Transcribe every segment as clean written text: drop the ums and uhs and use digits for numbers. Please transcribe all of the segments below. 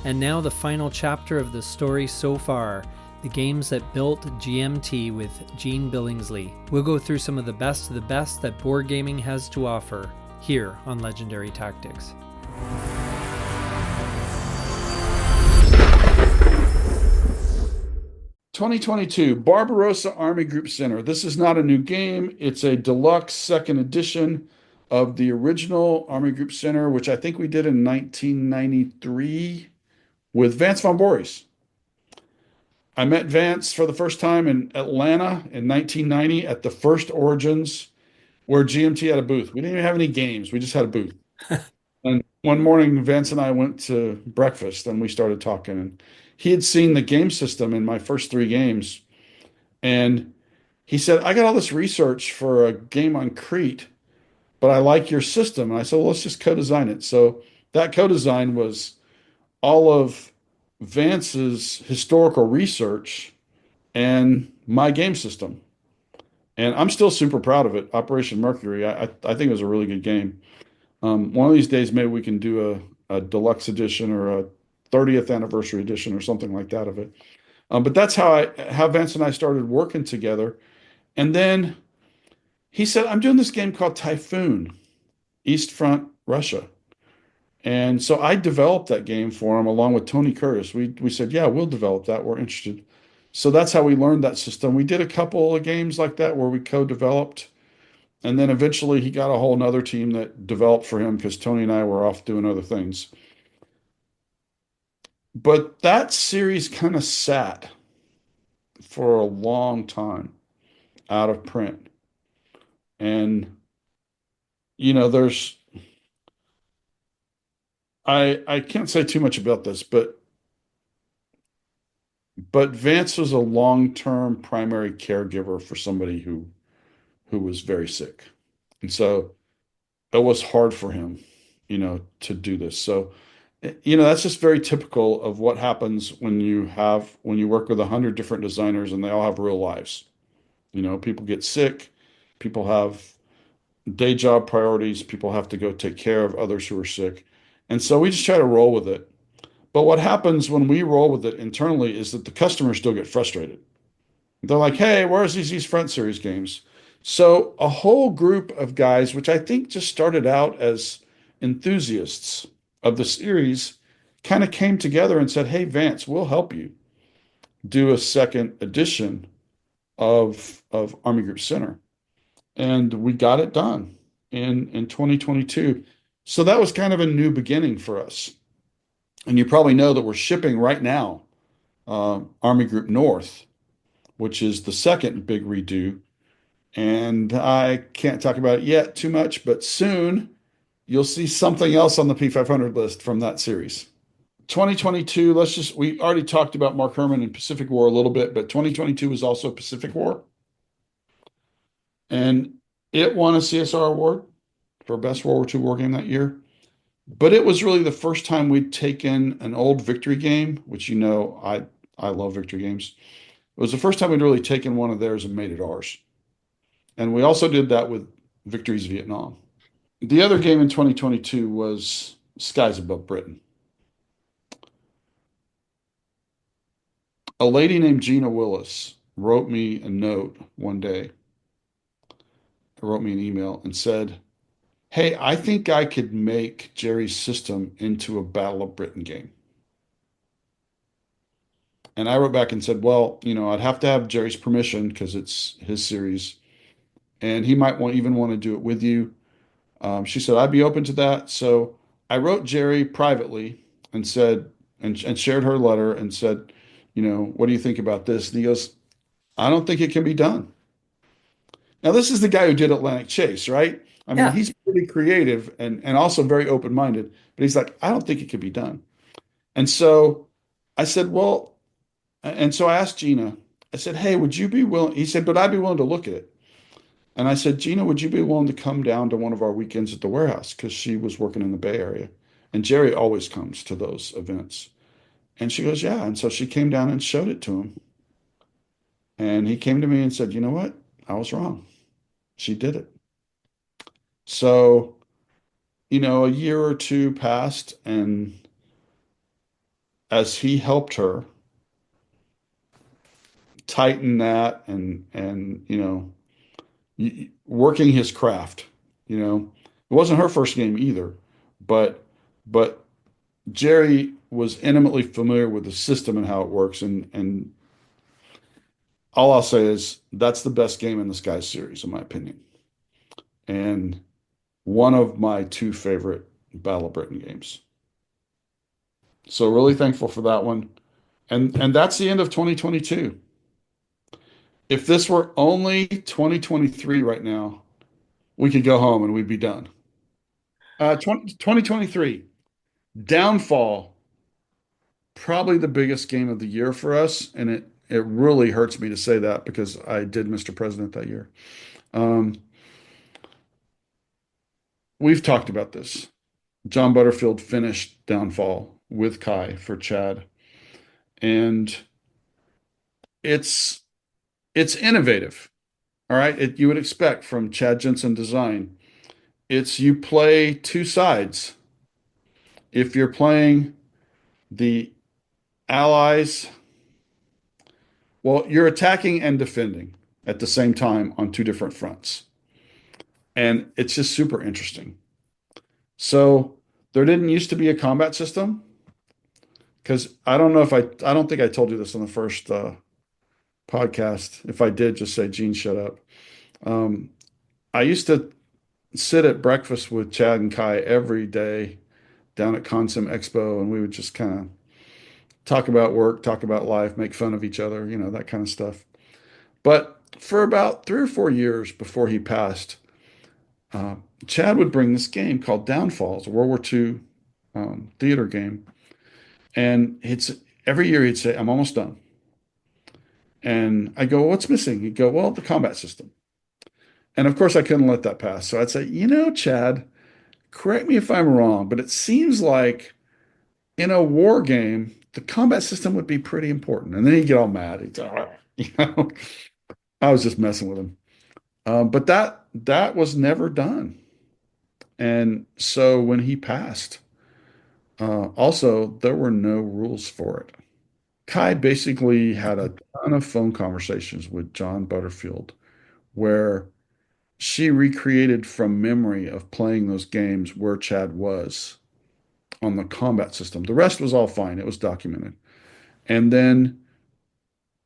And now the final chapter of the story so far, the games that built GMT with Gene Billingsley. We'll go through some of the best that board gaming has to offer here on Legendary Tactics. "2022 Barbarossa Army Group Center." This is not a new game. It's a deluxe second edition of the original Army Group Center, which I think we did in 1993 with Vance von Boris. I met Vance for the first time in Atlanta in 1990 at the first Origins, where GMT had a booth. We didn't even have any games. We just had a booth. And one morning, Vance and I went to breakfast and we started talking. And he had seen the game system in my first three games. And he said, "I got all this research for a game on Crete, but I like your system." And I said, "Well, let's just co-design it." So that co-design was all of Vance's historical research and my game system. And I'm still super proud of it. Operation Mercury, I think it was a really good game. One of these days, maybe we can do a deluxe edition or a 30th anniversary edition or something like that of it. But that's how Vance and I started working together. And then he said, "I'm doing this game called Typhoon, East Front Russia." And so I developed that game for him along with Tony Curtis. We said, "Yeah, we'll develop that. We're interested." So that's how we learned that system. We did a couple of games like that where we co-developed. And then eventually he got a whole nother team that developed for him because Tony and I were off doing other things. But that series kind of sat for a long time out of print. And, there's, I can't say too much about this, but Vance was a long-term primary caregiver for somebody who was very sick. And so it was hard for him, to do this. So, that's just very typical of what happens when you work with 100 different designers and they all have real lives. People get sick, people have day job priorities, people have to go take care of others who are sick. And so we just try to roll with it. But what happens when we roll with it internally is that the customers still get frustrated. They're like, "Hey, where's these Front Series games?" So a whole group of guys, which I think just started out as enthusiasts of the series, kind of came together and said, "Hey, Vance, we'll help you do a second edition of Army Group Center." And we got it done in 2022. So that was kind of a new beginning for us. And you probably know that we're shipping right now Army Group North, which is the second big redo. And I can't talk about it yet too much, but soon you'll see something else on the P500 list from that series. 2022, we already talked about Mark Herman and Pacific War a little bit, but 2022 was also Pacific War. And it won a CSR award for Best World War II war game that year. But it was really the first time we'd taken an old victory game, which I love victory games. It was the first time we'd really taken one of theirs and made it ours. And we also did that with Victories Vietnam. The other game in 2022 was Skies Above Britain. A lady named Gina Willis wrote me a note one day, wrote me an email and said, "Hey, I think I could make Jerry's system into a Battle of Britain game." And I wrote back and said, "Well, I'd have to have Jerry's permission because it's his series, and he might even want to do it with you." She said, "I'd be open to that." So I wrote Jerry privately and said, and shared her letter and said, "What do you think about this?" And he goes, "I don't think it can be done." Now, this is the guy who did Atlantic Chase, right? I mean, Yeah. he's pretty creative and also very open-minded, but he's like, "I don't think it can be done." And so I said, "Well," and so I asked Gina, I said, "Hey, would you be willing?" He said, "But I'd be willing to look at it." And I said, "Gina, would you be willing to come down to one of our weekends at the warehouse?" Because she was working in the Bay Area. And Jerry always comes to those events. And she goes, "Yeah." And so she came down and showed it to him. And he came to me and said, "You know what? I was wrong. She did it." So, a year or two passed, and as he helped her tighten that and working his craft. It wasn't her first game either, but but Jerry was intimately familiar with the system and how it works, and all I'll say is that's the best game in the Sky series, in my opinion, and one of my two favorite Battle of Britain games. So really thankful for that one. And that's the end of 2022. If this were only 2023 right now, we could go home and we'd be done. 2023, Downfall, probably the biggest game of the year for us, and it really hurts me to say that because I did Mr. President that year. Um, we've talked about this. John Butterfield finished Downfall with Kai for Chad, and it's it's innovative. All right, you would expect from Chad Jensen Design. It's you play two sides. If you're playing the Allies, well, you're attacking and defending at the same time on two different fronts. And it's just super interesting. So there didn't used to be a combat system because I don't think I told you this on the first podcast. If I did, just say, Gene, shut up. Um, I used to sit at breakfast with Chad and Kai every day down at Consim Expo, and we would just kind of talk about work, talk about life, make fun of each other, that kind of stuff. But for about 3 or 4 years before he passed, uh, Chad would bring this game called Downfalls, a World War II theater game. And it's every year he'd say, I'm almost done. And I go, what's missing? He'd go, well, the combat system. And of course, I couldn't let that pass. So I'd say, Chad, correct me if I'm wrong, but it seems like in a war game, the combat system would be pretty important. And then he'd get all mad. He'd say, you know, I was just messing with him. But that was never done. And so when he passed, also there were no rules for it. Kai basically had a ton of phone conversations with John Butterfield where she recreated from memory of playing those games where Chad was on the combat system. The rest was all fine. It was documented. And then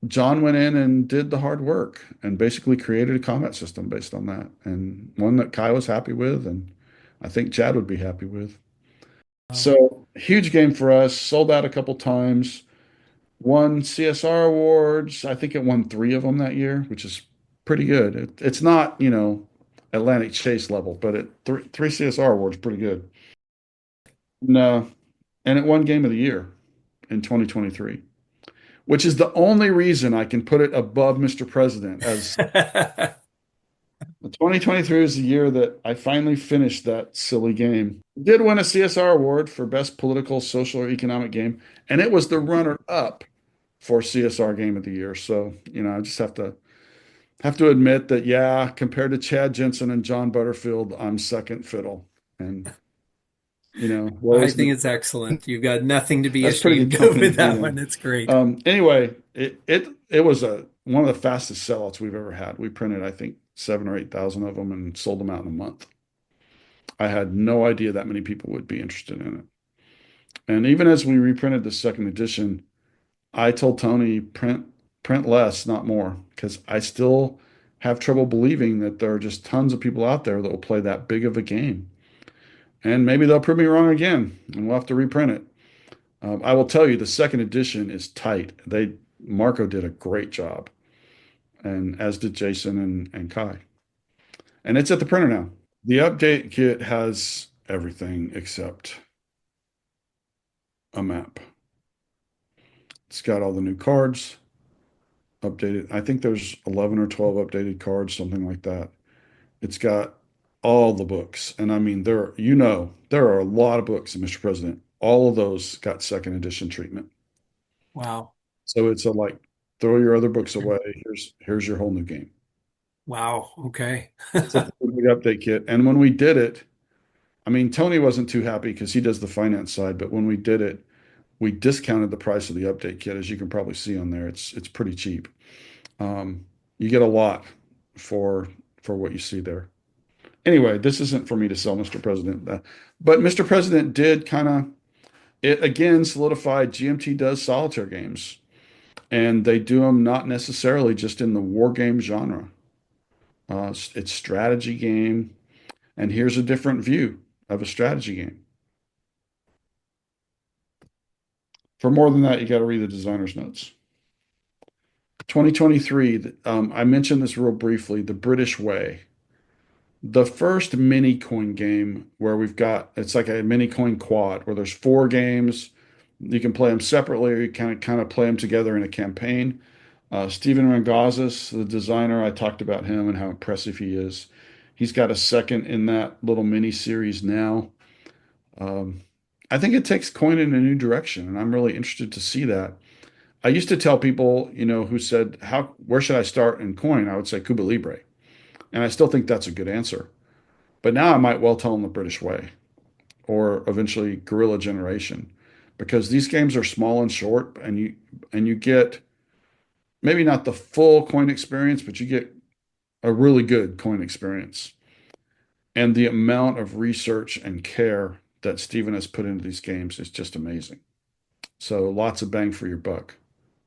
John went in and did the hard work and basically created a combat system based on that, and one that Kai was happy with, and I think Chad would be happy with. Wow. So huge game for us. Sold out a couple times. Won CSR awards. I think it won 3 of them that year, which is pretty good. It's not, Atlantic Chase level, but three CSR awards, pretty good. No, and it won Game of the Year in 2023, which is the only reason I can put it above Mr. President. As 2023 is the year that I finally finished that silly game. Did win a CSR award for best political, social, or economic game, and it was the runner up for CSR Game of the Year. So, I just have to admit that, yeah, compared to Chad Jensen and John Butterfield, I'm second fiddle. And, woe I is me. think it's excellent. You've got nothing to be That's pretty good ashamed of company to with be that in. one. It's great. Anyway, it was one of the fastest sellouts we've ever had. We printed, I think, 7 or 8 thousand of them and sold them out in a month. I had no idea that many people would be interested in it. And even as we reprinted the second edition, I told Tony, print less, not more, because I still have trouble believing that there are just tons of people out there that will play that big of a game. And maybe they'll prove me wrong again, and we'll have to reprint it. I will tell you, the second edition is tight. Marco did a great job, and as did Jason and Kai. And it's at the printer now. The update kit has everything except a map. It's got all the new cards updated. I think there's 11 or 12 updated cards, something like that. It's got all the books. And I mean, there are a lot of books in Mr. President. All of those got second edition treatment. Wow. So it's like, throw your other books away. Here's your whole new game. Wow. Okay. It's a big update kit. And when we did it, I mean, Tony wasn't too happy because he does the finance side, but when we did it, we discounted the price of the update kit, as you can probably see on there. It's pretty cheap. Um, you get a lot for what you see there. Anyway, this isn't for me to sell, Mr. President. But Mr. President did kind of it again solidified GMT does solitaire games, and they do them not necessarily just in the war game genre. It's strategy game, and here's a different view of a strategy game. For more than that, you got to read the designer's notes. 2023, I mentioned this real briefly, the British Way. The first mini coin game where it's like a mini coin quad where there's four games. You can play them separately or you can kind of play them together in a campaign. Stephen Rangazis, the designer, I talked about him and how impressive he is. He's got a second in that little mini series now. Um, I think it takes coin in a new direction, and I'm really interested to see that. I used to tell people, who said, where should I start in coin? I would say Cuba Libre. And I still think that's a good answer. But now I might well tell them the British Way or eventually Guerrilla Generation because these games are small and short and you get maybe not the full coin experience, but you get a really good coin experience. And the amount of research and care that Steven has put into these games is just amazing. So lots of bang for your buck.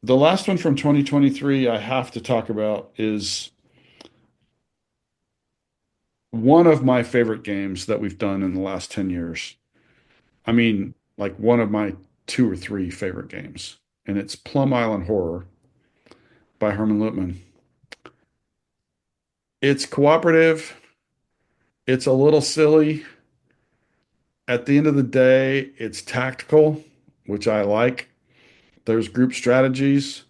The last one from 2023 I have to talk about is one of my favorite games that we've done in the last 10 years. I mean, like one of my two or three favorite games, and it's Plum Island Horror by Herman Lippmann. It's cooperative, it's a little silly. At the end of the day, it's tactical, which I like. There's group strategies.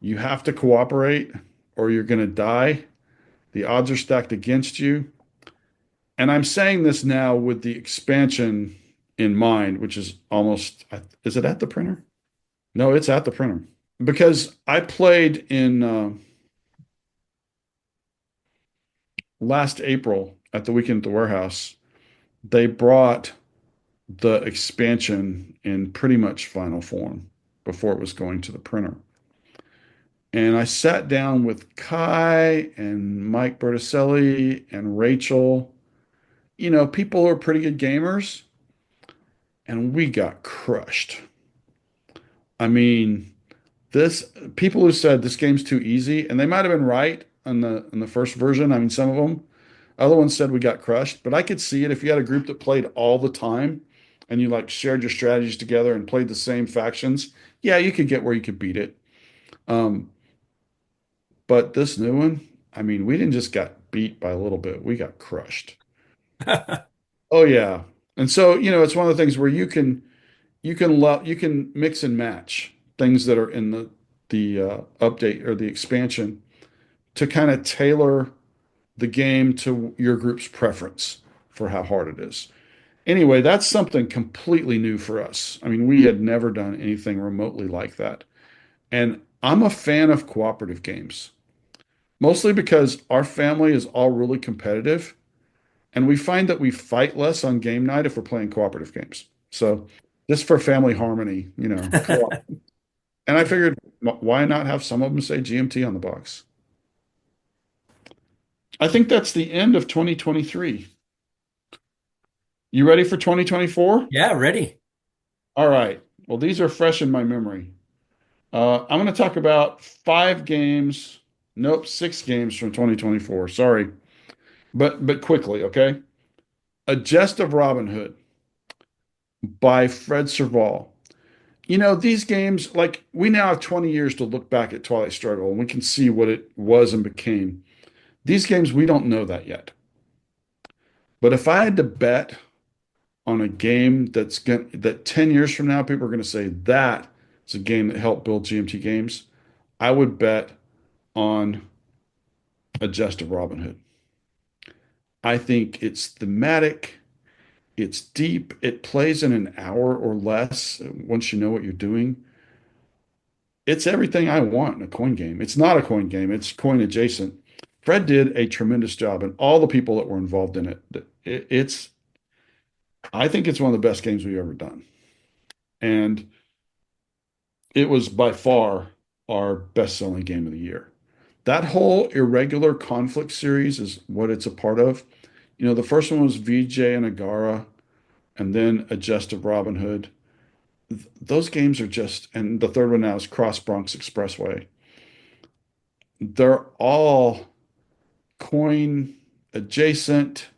You have to cooperate or you're going to die. The odds are stacked against you. And I'm saying this now with the expansion in mind, which is is it at the printer? No, it's at the printer. Because I played in last April at the Weekend at the Warehouse. They brought the expansion in pretty much final form before it was going to the printer. And I sat down with Kai and Mike Berticelli and Rachel, people who are pretty good gamers, and we got crushed. I mean, this people who said this game's too easy, and they might have been right on the first version. I mean, some of them. Other ones said we got crushed, but I could see it if you had a group that played all the time and you like shared your strategies together and played the same factions. Yeah, you could get where you could beat it. Um, but this new one, I mean, we didn't just got beat by a little bit, we got crushed. Oh yeah. And so, it's one of the things where you can mix and match things that are in the update or the expansion to kind of tailor the game to your group's preference for how hard it is. Anyway, that's something completely new for us. I mean, we had never done anything remotely like that. And I'm a fan of cooperative games, mostly because our family is all really competitive. And we find that we fight less on game night if we're playing cooperative games. So just for family harmony, co-op. And I figured, why not have some of them say GMT on the box? I think that's the end of 2023. You ready for 2024? Yeah, ready. All right. Well, these are fresh in my memory. I'm going to talk about five games. Nope, six games from 2024. Sorry, but quickly, okay? A Jest of Robin Hood by Fred Serval. These games, like we now have 20 years to look back at Twilight Struggle and we can see what it was and became. These games, we don't know that yet. But if I had to bet on a game that 10 years from now, people are going to say that is a game that helped build GMT Games, I would bet on A Jest of Robin Hood. I think it's thematic, it's deep, it plays in an hour or less once you know what you're doing. It's everything I want in a coin game. It's not a coin game, it's coin adjacent. Fred did a tremendous job, and all the people that were involved in it. I think it's one of the best games we've ever done. And it was by far our best-selling game of the year. That whole irregular conflict series is what it's a part of. The first one was VJ and Agara, and then A Jest of Robin Hood. Those games are just, and the third one now is Cross Bronx Expressway. They're all coin adjacent,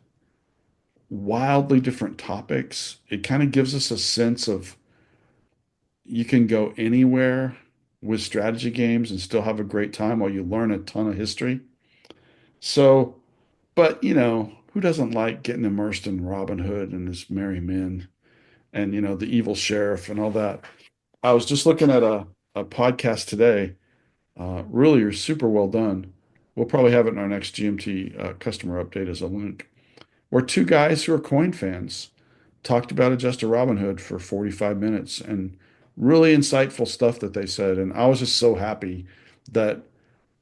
wildly different topics. It kind of gives us a sense of you can go anywhere with strategy games and still have a great time while you learn a ton of history. So, but who doesn't like getting immersed in Robin Hood and his merry men and the evil sheriff and all that? I was just looking at a podcast today. Really, super well done. We'll probably have it in our next GMT customer update as a link, where two guys who are coin fans talked about Adjuster Robin Hood for 45 minutes and really insightful stuff that they said. And I was just so happy that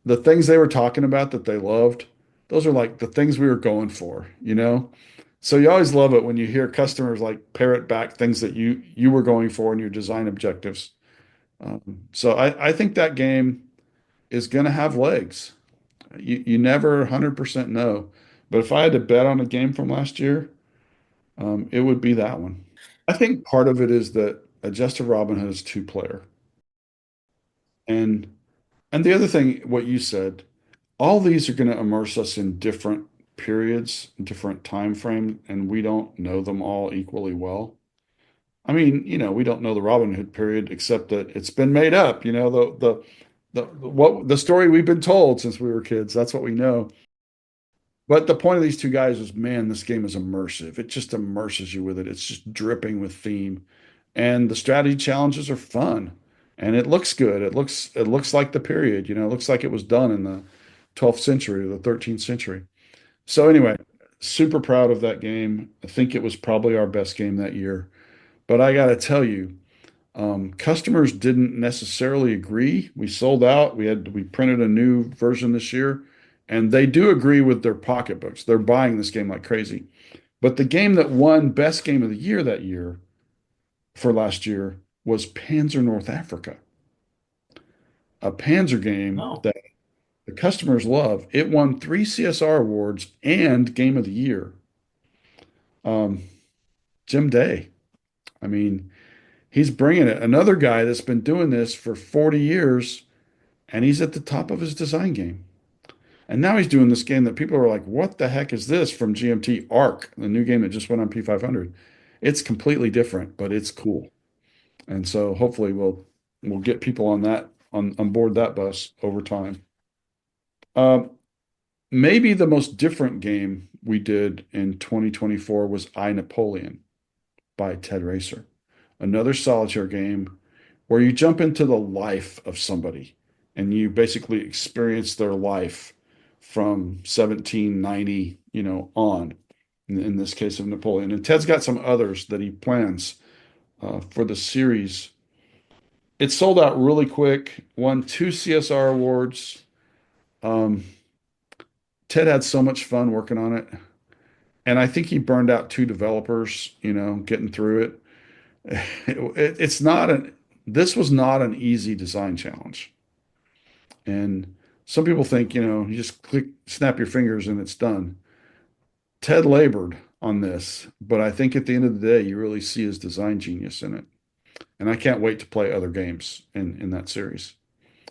the things they were talking about that they loved, those are like the things we were going for. So you always love it when you hear customers like parrot back things that you were going for in your design objectives. So I think that game is going to have legs. You never 100% know. But if I had to bet on a game from last year, it would be that one. I think part of it is that Adjusted Robin Hood is two-player. And and the other thing, what you said, all these are going to immerse us in different periods, different time frames, and we don't know them all equally well. I mean, we don't know the Robin Hood period except that it's been made up, the story we've been told since we were kids. That's what we know. But the point of these two guys is, man, this game is immersive. It just immerses you with it. It's just dripping with theme. And the strategy challenges are fun. And it looks good. It looks like the period, it looks like it was done in the 12th century or the 13th century. So anyway, super proud of that game. I think it was probably our best game that year. But I got to tell you, customers didn't necessarily agree. We sold out. We printed a new version this year, and they do agree with their pocketbooks. They're buying this game like crazy. But the game that won best game of the year that year for last year was Panzer North Africa, a Panzer game No. that the customers love. It won three CSR awards and Game of the Year. Um, Jim Day. I mean, he's bringing it. Another guy that's been doing this for 40 years, and he's at the top of his design game. And now he's doing this game that people are like, what the heck is this from GMT Arc, the new game that just went on P500? It's completely different, but it's cool. And so hopefully we'll get people on board that bus over time. Um, Maybe the most different game we did in 2024 was I, Napoleon by Ted Racer. Another solitaire game where you jump into the life of somebody and you basically experience their life from 1790, on, in this case of Napoleon. And Ted's got some others that he plans for the series. It sold out really quick, won two CSR awards. Um, Ted had so much fun working on it. And I think he burned out two developers, getting through it. It's not this was not an easy design challenge. And some people think, you just snap your fingers and it's done. Ted labored on this, but I think at the end of the day, you really see his design genius in it. And I can't wait to play other games in that series.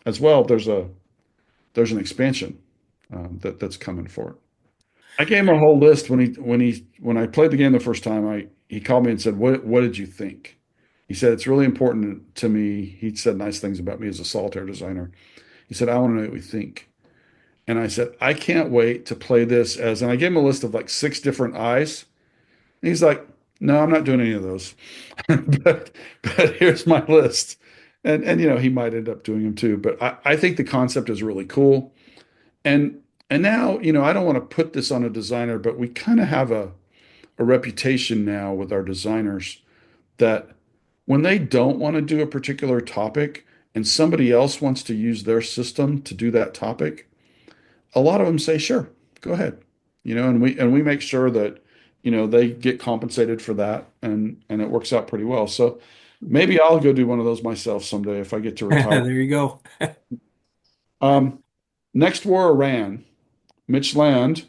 As well, there's an expansion that's coming for it. I gave him a whole list when I played the game the first time. He called me and said, "What did you think?" He said, "It's really important to me." He said nice things about me as a solitaire designer. He said, "I want to know what you think." And I said, "I can't wait to play this as," and I gave him a list of like six different eyes. And he's like, "No, I'm not doing any of those." But here's my list. And he might end up doing them too. But I think the concept is really cool. And and now, I don't want to put this on a designer, but we kind of have a reputation now with our designers that when they don't want to do a particular topic and somebody else wants to use their system to do that topic, a lot of them say, sure, go ahead. And we make sure that, they get compensated for that and it works out pretty well. So Maybe I'll go do one of those myself someday if I get to retire. There you go. Um, Next War Iran, Mitch Land,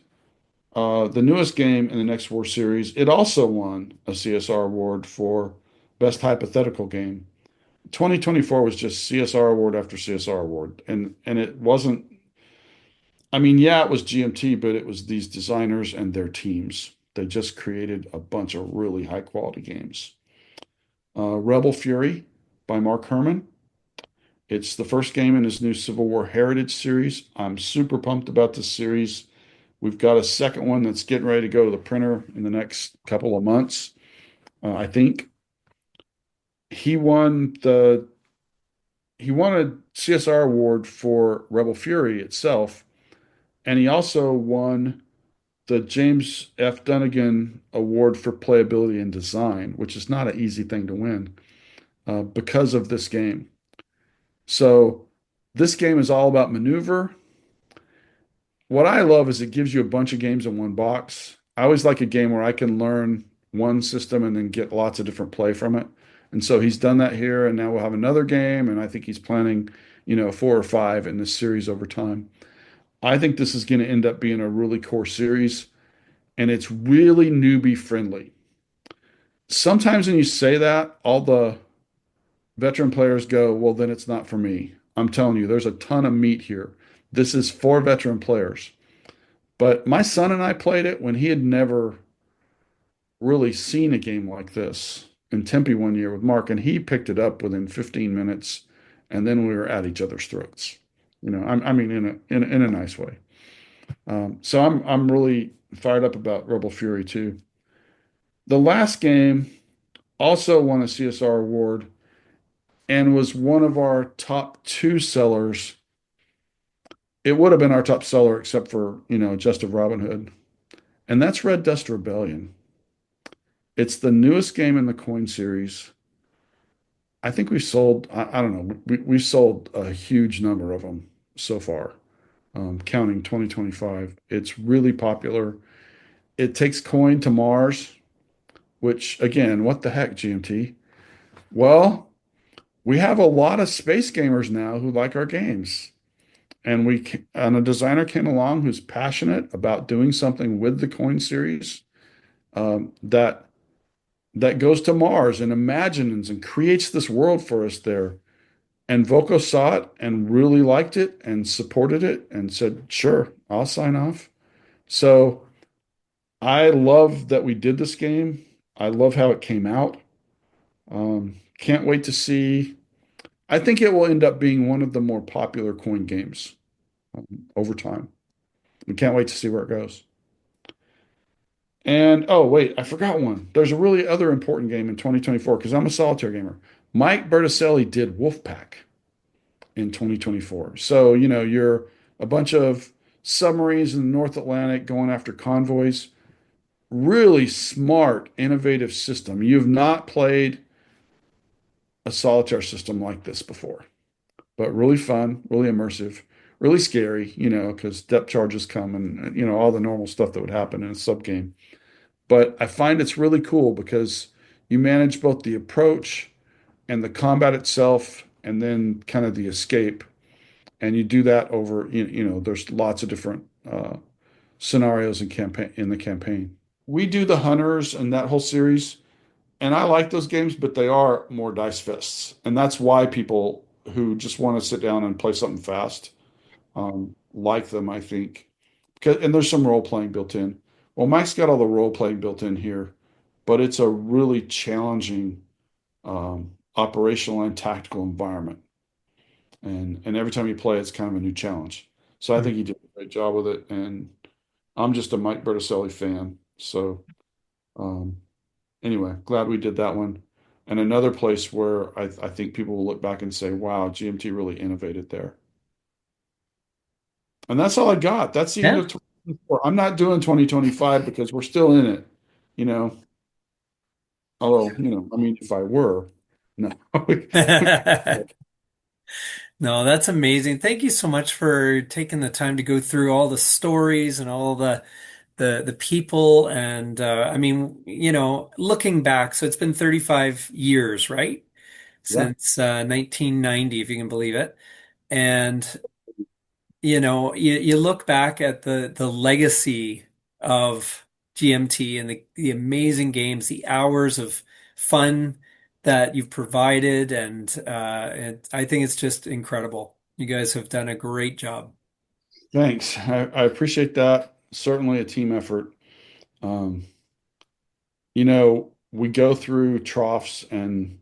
the newest game in the Next War series, it also won a CSR award for best hypothetical game. 2024 was just CSR award after CSR award, and it wasn't. I mean, yeah, it was GMT, but it was these designers and their teams. They just created a bunch of really high quality games. Rebel Fury by Mark Herman. It's the first game in his new Civil War Heritage series. I'm super pumped about this series. We've got a second one that's getting ready to go to the printer in the next couple of months. I think he won the he won a CSR award for Rebel Fury itself, and he also won the James F. Dunnigan Award for Playability and Design, which is not an easy thing to win because of this game. So this game is all about maneuver. What I love is it gives you a bunch of games in one box. I always like a game where I can learn one system and then get lots of different play from it. And so he's done that here, and now we'll have another game, and I think he's planning, four or five in this series over time. I think this is going to end up being a really core series, and it's really newbie friendly. Sometimes when you say that, all the veteran players go, well, then it's not for me. I'm telling you, there's a ton of meat here. This is for veteran players. But my son and I played it when he had never really seen a game like this in Tempe one year with Mark, and he picked it up within 15 minutes, and then we were at each other's throats. I mean, in a nice way. So I'm really fired up about Rebel Fury 2. The last game also won a CSR award and was one of our top two sellers. It would have been our top seller except for, Just of Robin Hood. And that's Red Dust Rebellion. It's the newest game in the coin series. I think we sold, I don't know, we sold a huge number of them so far, counting 2025. It's really popular. It takes coin to Mars, which again, what the heck, GMT? Well, we have a lot of space gamers now who like our games. And a designer came along who's passionate about doing something with the coin series that goes to Mars and imagines and creates this world for us there. And Voco saw it and really liked it and supported it and said, sure, I'll sign off. So I love that we did this game. I love how it came out. Can't wait to see. I think it will end up being one of the more popular coin games over time. We can't wait to see where it goes. And oh, wait, I forgot one. There's a really other important game in 2024 because I'm a solitaire gamer. Mike Berticelli did Wolfpack in 2024. So, you're a bunch of submarines in the North Atlantic going after convoys. Really smart, innovative system. You've not played a solitaire system like this before, but really fun, really immersive, really scary, because depth charges come and, all the normal stuff that would happen in a sub game. But I find it's really cool because you manage both the approach and the combat itself, and then kind of the escape. And you do that over, there's lots of different scenarios in the campaign. We do the hunters and that whole series, and I like those games, but they are more dice fists, and that's why people who just want to sit down and play something fast like them, I think. And there's some role playing built in. Well, Mike's got all the role playing built in here, but it's a really challenging operational and tactical environment. And every time you play, it's kind of a new challenge. So I think he did a great job with it. And I'm just a Mike Berticelli fan. So um, anyway, glad we did that one. And another place where I think people will look back and say, wow, GMT really innovated there. And that's all I got. That's the end Yeah. of 2024. I'm not doing 2025 because we're still in it, you know. Although, I mean, if I were, no. No, that's amazing. Thank you so much for taking the time to go through all the stories and all the people and I mean, looking back, so it's been 35 years, right? Yeah. since 1990, if you can believe it. And you look back at the legacy of GMT and the amazing games, the hours of fun that you've provided, and I think it's just incredible. You guys have done a great job. Thanks. I appreciate that. Certainly a team effort. Um, we go through troughs and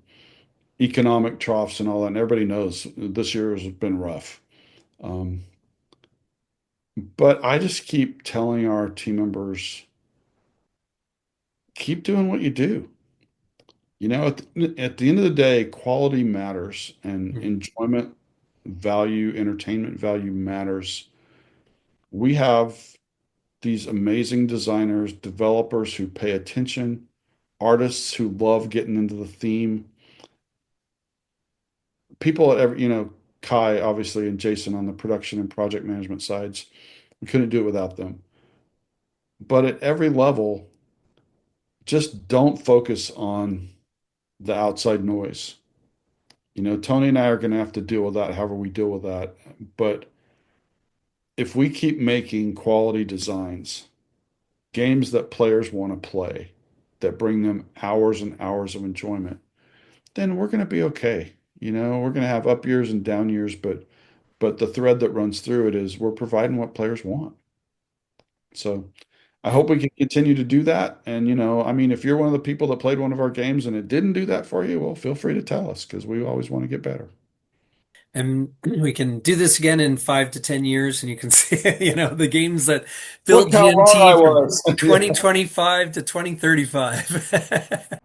economic troughs and all that, and everybody knows this year has been rough. Um, but I just keep telling our team members, keep doing what you do. At the end of the day, quality matters and Mhm. enjoyment value, entertainment value matters. We have these amazing designers, developers who pay attention, artists who love getting into the theme, people at Kai, obviously, and Jason on the production and project management sides. We couldn't do it without them. But at every level, just don't focus on the outside noise. Tony and I are going to have to deal with that, however we deal with that. But if we keep making quality designs, games that players want to play, that bring them hours and hours of enjoyment, then we're going to be okay. We're going to have up years and down years, but the thread that runs through it is we're providing what players want. So I Yeah. hope we can continue to do that. And, I mean, if you're one of the people that played one of our games and it didn't do that for you, well, feel free to tell us because we always want to get better. And we can do this again in 5 to 10 years, and you can see, the games that built Look how wrong GMT I from was. Yeah. 2025 to 2035.